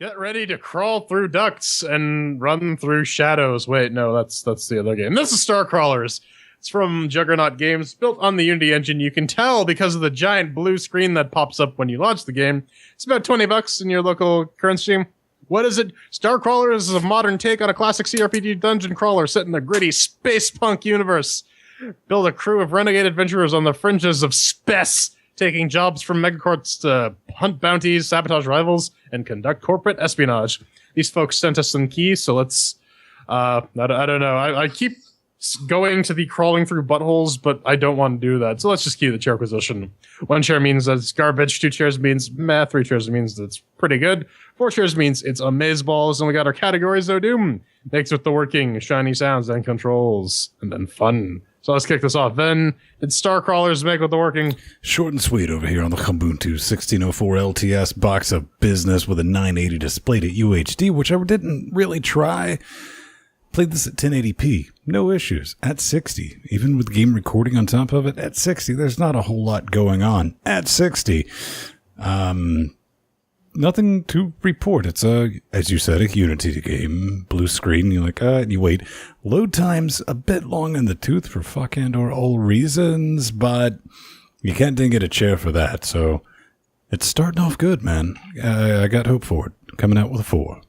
Get ready to crawl through ducts and run through shadows. Wait, no, that's the other game. This is StarCrawlers. It's from Juggernaut Games, built on the Unity engine. You can tell because of the giant blue screen that pops up when you launch the game. It's about $20 in your local currency. What is it? StarCrawlers is a modern take on a classic cRPG dungeon crawler set in the gritty spacepunk universe. Build a crew of renegade adventurers on the fringes of spec, taking jobs from megacorps to hunt bounties, sabotage rivals, and conduct corporate espionage. These folks sent us some keys, so let's... I don't know. I keep going to the crawling through buttholes, but I don't want to do that. So let's just key the CHAIRQUISITIon. 1 chair means that it's garbage, 2 chairs means meh, 3 chairs means that it's pretty good, 4 chairs means it's amazeballs, and we got our categories, though, doom. Makes with the working, shiny sounds, and controls, and then fun. So let's kick this off. Then, did StarCrawlers make with the working? Short and sweet over here on the Ubuntu 1604 LTS box of business with a 980 displayed at UHD, which I didn't really try. Played this at 1080p. No issues. At 60. Even with game recording on top of it, at 60, there's not a whole lot going on. At 60. Nothing to report. It's as you said, a Unity game. Blue screen. You're like, you wait. Load time's a bit long in the tooth for fuck and or all reasons, but you can't ding it a chair for that. So it's starting off good, man. I got hope for it. Coming out with a 4.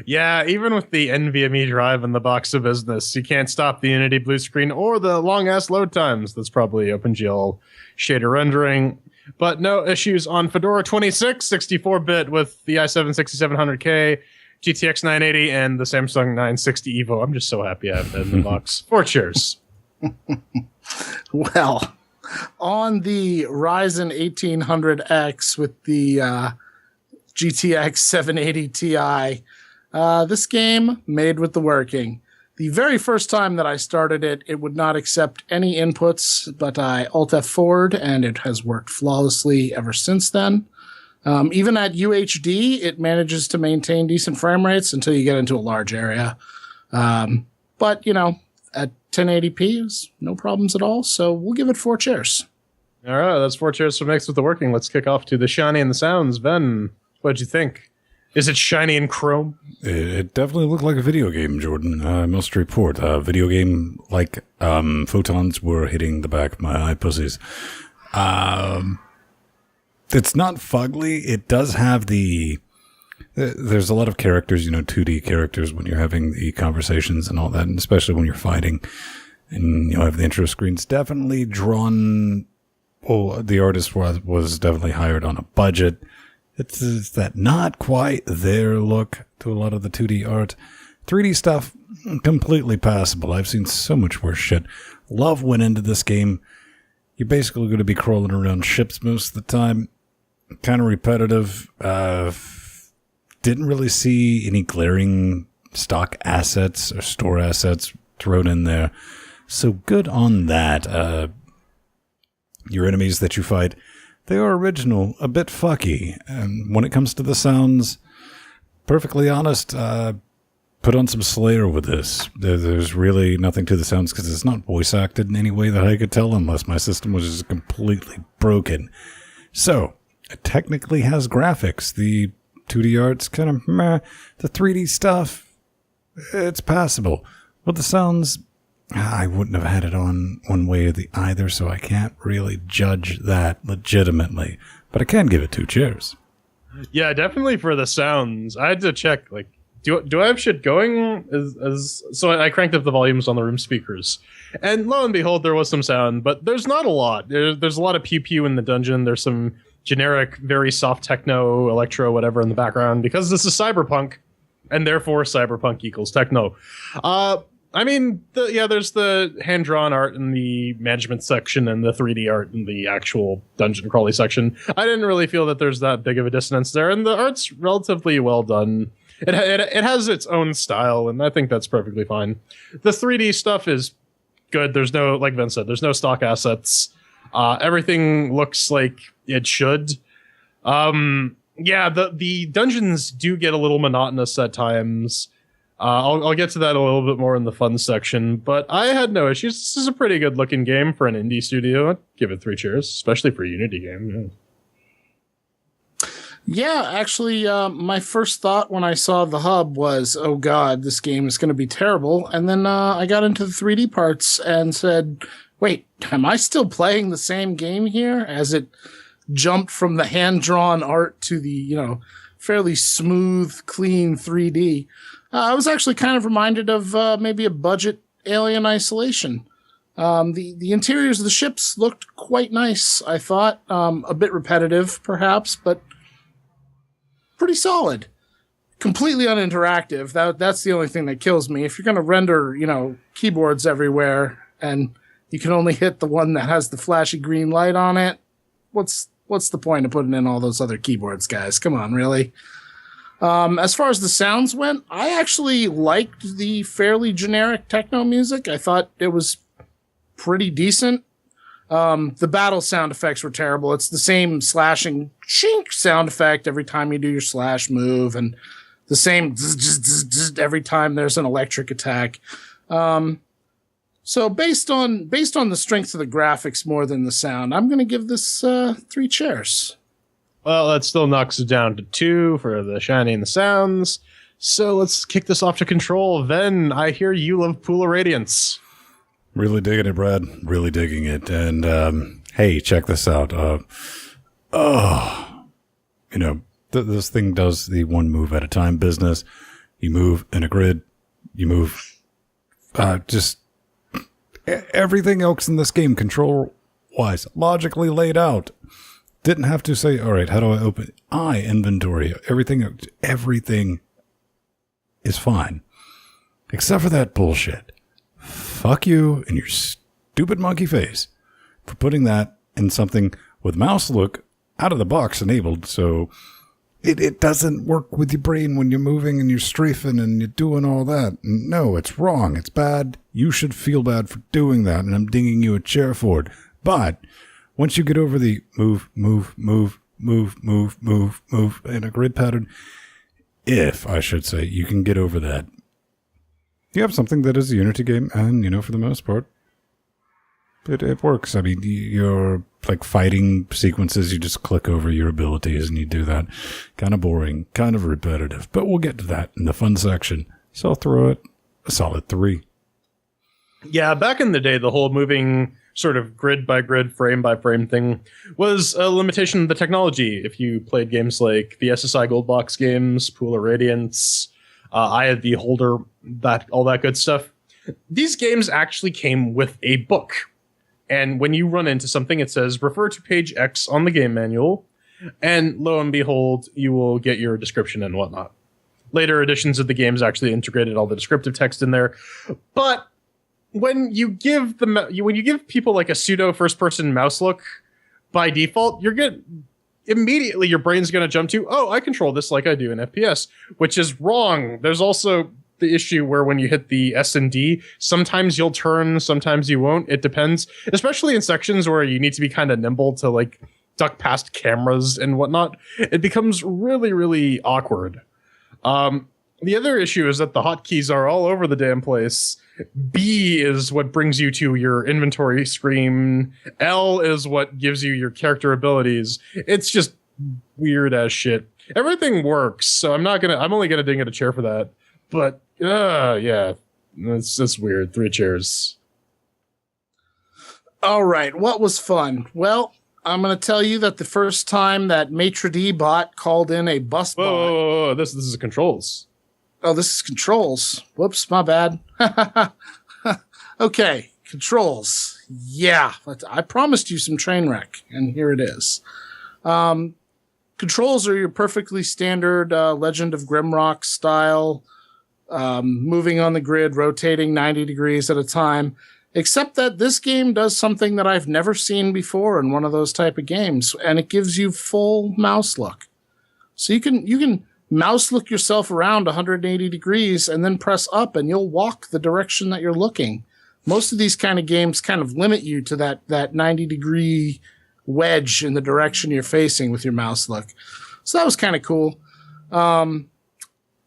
Yeah, even with the NVMe drive in the box of business, you can't stop the Unity blue screen or the long-ass load times. That's probably OpenGL shader rendering. But no issues on Fedora 26, 64-bit with the i7-6700K, GTX 980, and the Samsung 960 EVO. I'm just so happy I have that in the box. 4 cheers. Well, on the Ryzen 1800X with the GTX 780 Ti, this game made with the working. The very first time that I started it, it would not accept any inputs, but I Alt F4'd, and it has worked flawlessly ever since then. Even at UHD, it manages to maintain decent frame rates until you get into a large area. But, you know, at 1080p, is no problems at all, so we'll give it 4 cheers. All right, that's 4 cheers for Mixed with the Working. Let's kick off to the shiny and the sounds. Ben, what'd you think? Is it shiny and chrome? It definitely looked like a video game, Jordan. I must report. Video game like photons were hitting the back of my eye pussies. It's not fugly. It does have there's a lot of characters, 2D characters when you're having the conversations and all that, and especially when you're fighting. And have the intro screens definitely drawn. Well, the artist was definitely hired on a budget. It's that not quite there look to a lot of the 2D art. 3D stuff, completely passable. I've seen so much worse shit. Love went into this game. You're basically going to be crawling around ships most of the time. Kind of repetitive. Didn't really see any glaring stock assets or store assets thrown in there. So good on that. Your enemies that you fight, they are original, a bit fucky. And when it comes to the sounds, perfectly honest, put on some Slayer with this. There's really nothing to the sounds because it's not voice acted in any way that I could tell unless my system was just completely broken. So, it technically has graphics. The 2D art's kind of meh. The 3D stuff, it's passable. But the sounds, I wouldn't have had it on one way or the either, so I can't really judge that legitimately. But I can give it 2 cheers. Yeah, definitely for the sounds. I had to check, do I have shit going? So I cranked up the volumes on the room speakers. And lo and behold, there was some sound, but there's not a lot. There's a lot of pew-pew in the dungeon. There's some generic, very soft techno, electro, whatever in the background, because this is cyberpunk, and therefore cyberpunk equals techno. There's the hand-drawn art in the management section and the 3D art in the actual dungeon crawly section. I didn't really feel that there's that big of a dissonance there, and the art's relatively well done. It has its own style, and I think that's perfectly fine. The 3D stuff is good. There's no, like Vince said, there's no stock assets. Everything looks like it should. The dungeons do get a little monotonous at times. I'll get to that a little bit more in the fun section, but I had no issues. This is a pretty good looking game for an indie studio. I'd give it 3 cheers, especially for a Unity game. Yeah. Yeah, actually, my first thought when I saw the hub was, oh god, this game is going to be terrible. And then I got into the 3D parts and said, wait, am I still playing the same game here? As it jumped from the hand-drawn art to the, fairly smooth, clean 3D. I was actually kind of reminded of maybe a budget Alien Isolation. The interiors of the ships looked quite nice, I thought. A bit repetitive, perhaps, but pretty solid. Completely uninteractive. That's the only thing that kills me. If you're going to render, keyboards everywhere and you can only hit the one that has the flashy green light on it, what's the point of putting in all those other keyboards, guys? Come on, really? As far as the sounds went, I actually liked the fairly generic techno music. I thought it was pretty decent. The battle sound effects were terrible. It's the same slashing chink sound effect every time you do your slash move, and the same every time there's an electric attack. So based on the strength of the graphics more than the sound, I'm going to give this 3 chairs. Well, that still knocks it down to 2 for the shiny and the sounds. So let's kick this off to Control. Then I hear you love Pool of Radiance. Really digging it, Brad. Really digging it. And hey, check this out. This thing does the one move at a time business. You move in a grid. You move just everything else in this game, control-wise, logically laid out. Didn't have to say, all right, how do I open? Inventory. Everything is fine. Except for that bullshit. Fuck you and your stupid monkey face for putting that in something with mouse look out of the box enabled, so it doesn't work with your brain when you're moving and you're strafing and you're doing all that. No, it's wrong. It's bad. You should feel bad for doing that, and I'm dinging you a chair for it. But once you get over the move in a grid pattern, if I should say, you can get over that, you have something that is a Unity game, and, for the most part, it works. I mean, you're like fighting sequences, you just click over your abilities and you do that. Kind of boring, kind of repetitive, but we'll get to that in the fun section. So I'll throw it a solid 3. Yeah, back in the day, the whole moving sort of grid by grid, frame by frame thing was a limitation of the technology. If you played games like the SSI Gold Box games, Pool of Radiance, Eye of the Beholder, all that good stuff. These games actually came with a book. And when you run into something, it says, refer to page X on the game manual. And lo and behold, you will get your description and whatnot. Later editions of the games actually integrated all the descriptive text in there. But when you give people like a pseudo first-person mouse look, by default, immediately your brain's going to jump to, oh, I control this like I do in FPS, which is wrong. There's also the issue where when you hit the S and D, sometimes you'll turn, sometimes you won't. It depends, especially in sections where you need to be kind of nimble to like duck past cameras and whatnot. It becomes really, really awkward. The other issue is that the hotkeys are all over the damn place. B is what brings you to your inventory screen. L is what gives you your character abilities. It's just weird as shit. Everything works, so I'm only gonna ding it a chair for that. But yeah, it's weird. 3 chairs. All right, what was fun? Well, I'm going to tell you that the first time that Maitre D bot called in a bus bot. Whoa. This is controls. Oh, this is controls. Whoops, my bad. Okay, controls. Yeah, I promised you some train wreck, and here it is. Controls are your perfectly standard Legend of Grimrock style, moving on the grid, rotating 90 degrees at a time, except that this game does something that I've never seen before in one of those type of games, and it gives you full mouse look. So you can mouse look yourself around 180 degrees and then press up and you'll walk the direction that you're looking. Most of these kind of games kind of limit you to that 90 degree wedge in the direction you're facing with your mouse look. So that was kind of cool.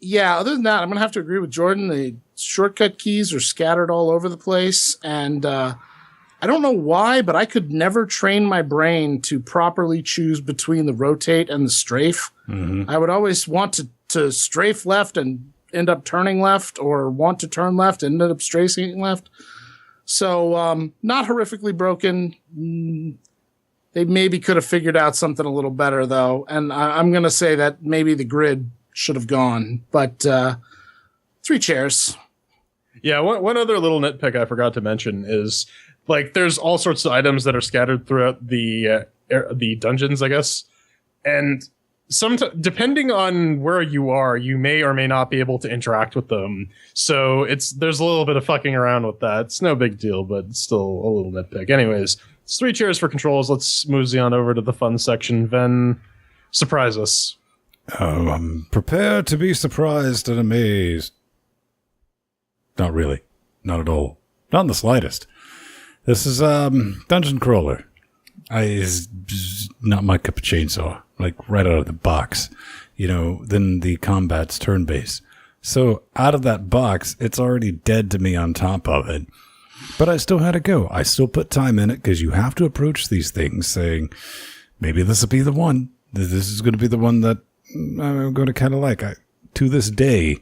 Yeah, other than that, I'm going to have to agree with Jordan. The shortcut keys are scattered all over the place. And I don't know why, but I could never train my brain to properly choose between the rotate and the strafe. Mm-hmm. I would always want to strafe left and end up turning left, or want to turn left and end up strafing left. So, not horrifically broken. They maybe could have figured out something a little better, though. And I'm going to say that maybe the grid should have gone. But 3 chairs. Yeah, one other little nitpick I forgot to mention is, like, there's all sorts of items that are scattered throughout the dungeons, I guess. And depending on where you are, you may or may not be able to interact with them. So there's a little bit of fucking around with that. It's no big deal, but it's still a little nitpick. Anyways, it's 3 chairs for controls. Let's mosey on over to the fun section. Ven, surprise us. Oh, I'm prepared to be surprised and amazed. Not really. Not at all. Not in the slightest. This is Dungeon Crawler. Is not my cup of chainsaw. Like, right out of the box. You know, then the combat's turn-based. So, out of that box, it's already dead to me on top of it. But I still had to go. I still put time in it, because you have to approach these things saying, maybe this will be the one. This is going to be the one that I'm going to kind of like. To this day,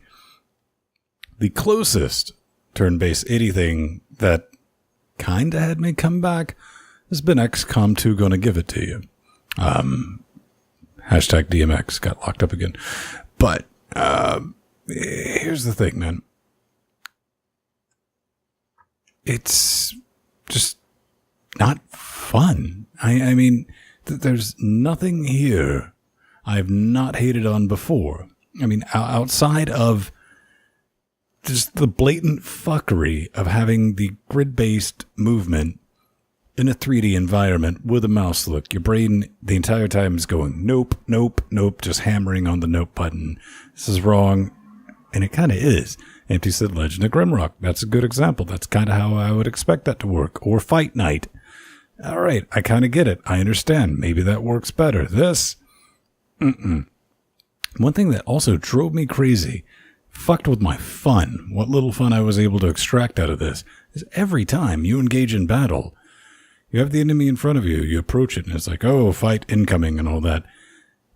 the closest turn-based anything that kind of had me come back has been XCOM 2 Gonna Give It To You. Hashtag DMX got locked up again. But here's the thing, man. It's just not fun. I mean, there's nothing here I've not hated on before. I mean, outside of just the blatant fuckery of having the grid-based movement in a 3D environment with a mouse look. Your brain the entire time is going, nope, nope, nope, just hammering on the nope button. This is wrong. And it kind of is. Empty said Legend of Grimrock. That's a good example. That's kind of how I would expect that to work. Or Fight Night. All right, I kind of get it. I understand. Maybe that works better. This, One thing that also drove me crazy, fucked with my fun, what little fun I was able to extract out of this, is every time you engage in battle, you have the enemy in front of you, you approach it, and it's like, oh, fight incoming and all that.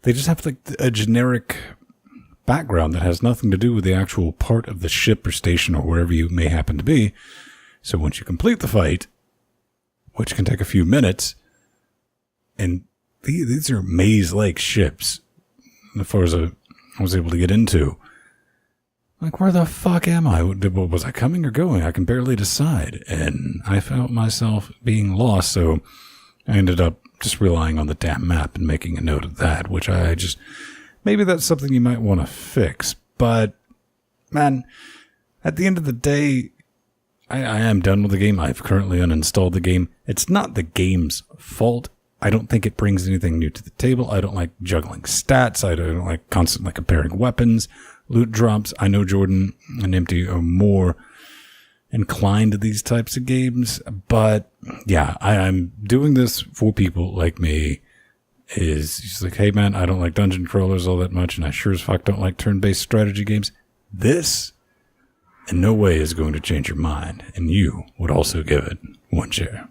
They just have like a generic background that has nothing to do with the actual part of the ship or station or wherever you may happen to be. So once you complete the fight, which can take a few minutes, and these are maze-like ships, as far as I was able to get into. Like, where the fuck am I? Was I coming or going? I can barely decide. And I felt myself being lost, so I ended up just relying on the damn map and making a note of that, which maybe that's something you might want to fix. But, man, at the end of the day, I am done with the game. I've currently uninstalled the game. It's not the game's fault. I don't think it brings anything new to the table. I don't like juggling stats. I don't like constantly comparing weapons, loot drops. I know Jordan and Empty are more inclined to these types of games, but yeah, I'm doing this for people like me. Is just like, hey man, I don't like dungeon crawlers all that much, and I sure as fuck don't like turn-based strategy games. This in no way is going to change your mind, and you would also give it 1 chair.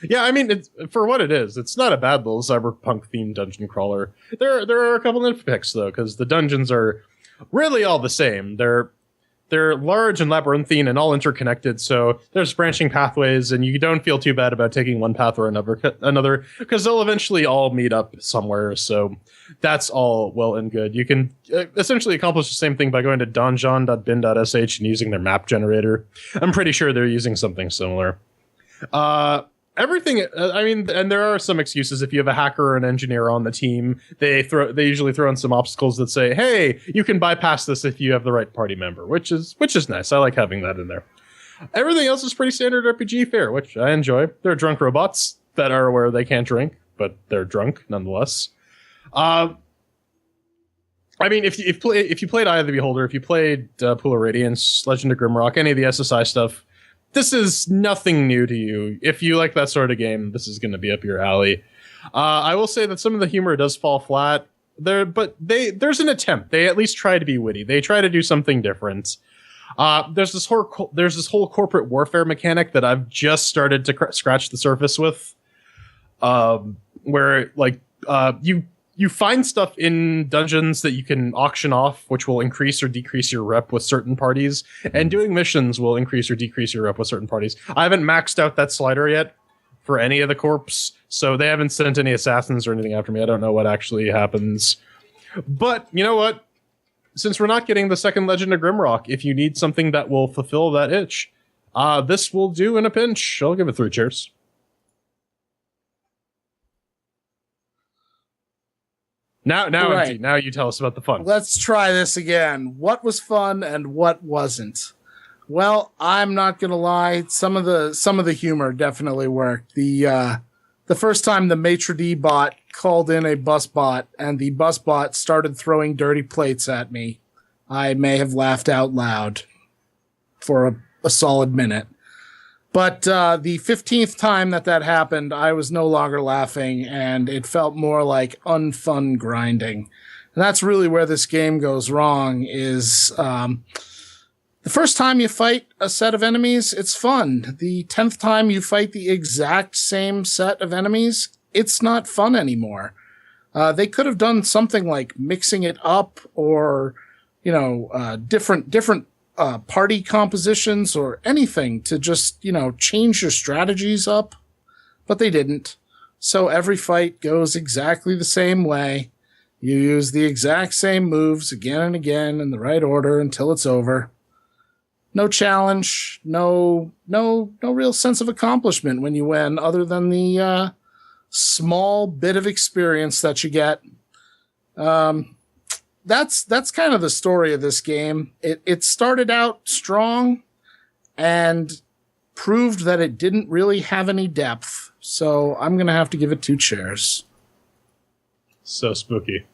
Yeah, I mean, for what it is, it's not a bad little cyberpunk-themed dungeon crawler. There are a couple nitpicks, though, because the dungeons are really all the same. They're large and labyrinthine and all interconnected, so there's branching pathways, and you don't feel too bad about taking one path or another, because they'll eventually all meet up somewhere, so that's all well and good. You can essentially accomplish the same thing by going to donjon.bin.sh and using their map generator. I'm pretty sure they're using something similar. Everything, I mean, and there are some excuses. If you have a hacker or an engineer on the team, they usually throw in some obstacles that say, hey, you can bypass this if you have the right party member, which is nice. I like having that in there. Everything else is pretty standard RPG fare, which I enjoy. There are drunk robots that are where they can't drink, but they're drunk nonetheless. I mean, if you played Eye of the Beholder, if you played Pool of Radiance, Legend of Grimrock, any of the SSI stuff, this is nothing new to you. If you like that sort of game, this is going to be up your alley. I will say that some of the humor does fall flat there, but there's an attempt. They at least try to be witty. They try to do something different. There's this whole corporate warfare mechanic that I've just started to scratch the surface with, where like you find stuff in dungeons that you can auction off, which will increase or decrease your rep with certain parties, and doing missions will increase or decrease your rep with certain parties. I haven't maxed out that slider yet for any of the corps, so they haven't sent any assassins or anything after me. I don't know what actually happens. But you know what? Since we're not getting the second Legend of Grimrock, if you need something that will fulfill that itch, this will do in a pinch. I'll give it 3 cheers. Now, right. MT, now you tell us about the fun. Let's try this again. What was fun and what wasn't? Well, I'm not gonna lie. Some of the humor definitely worked. The first time the maitre d' bot called in a bus bot and the bus bot started throwing dirty plates at me, I may have laughed out loud for a solid minute. But the 15th time that happened, I was no longer laughing, and it felt more like unfun grinding. And that's really where this game goes wrong, is the first time you fight a set of enemies, it's fun. The 10th time you fight the exact same set of enemies, it's not fun anymore. They could have done something like mixing it up, or, different party compositions or anything to just, change your strategies up. But they didn't. So every fight goes exactly the same way. You use the exact same moves again and again in the right order until it's over. No challenge, no real sense of accomplishment when you win, other than the small bit of experience that you get. That's kind of the story of this game. It started out strong and proved that it didn't really have any depth. So I'm going to have to give it 2 chairs. So spooky.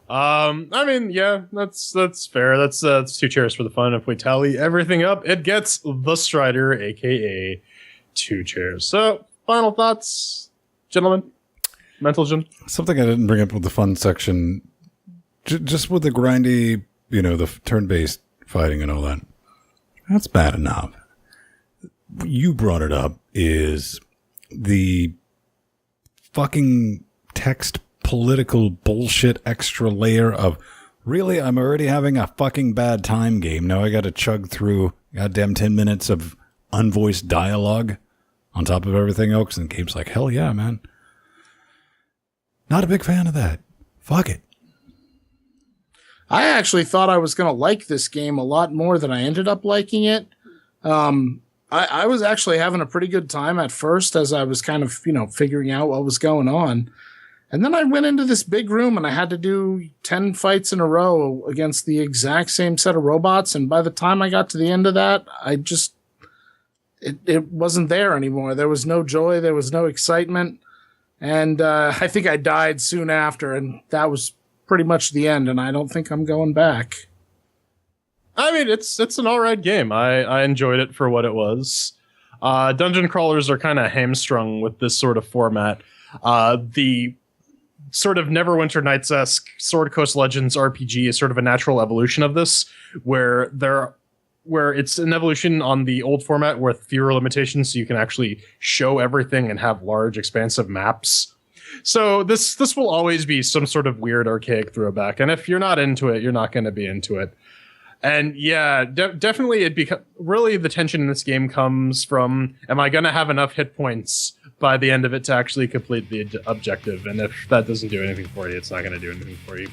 I mean, yeah, that's fair. That's 2 chairs for the fun. If we tally everything up, it gets the Strider, aka 2 chairs. So, final thoughts, gentlemen? Mental Jim? Something I didn't bring up with the fun section, just with the grindy, the turn-based fighting and all that. That's bad enough. You brought it up, is the fucking text political bullshit extra layer of, really, I'm already having a fucking bad time game. Now I gotta chug through goddamn 10 minutes of unvoiced dialogue on top of everything else, and the game's like, hell yeah, man. Not a big fan of that. Fuck it. I actually thought I was going to like this game a lot more than I ended up liking it. I was actually having a pretty good time at first as I was kind of, figuring out what was going on. And then I went into this big room and I had to do 10 fights in a row against the exact same set of robots. And by the time I got to the end of that, it wasn't there anymore. There was no joy. There was no excitement. And I think I died soon after, and that was pretty much the end. And I don't think I'm going back. I mean, it's an all right game. I enjoyed it for what it was. Dungeon crawlers are kind of hamstrung with this sort of format. The sort of Neverwinter Nights-esque Sword Coast Legends RPG is sort of a natural evolution of this, where it's an evolution on the old format with fewer limitations, so you can actually show everything and have large, expansive maps. So this will always be some sort of weird, archaic throwback, and if you're not into it, you're not going to be into it. And yeah, definitely really the tension in this game comes from, am I going to have enough hit points by the end of it to actually complete the objective? And if that doesn't do anything for you, it's not going to do anything for you.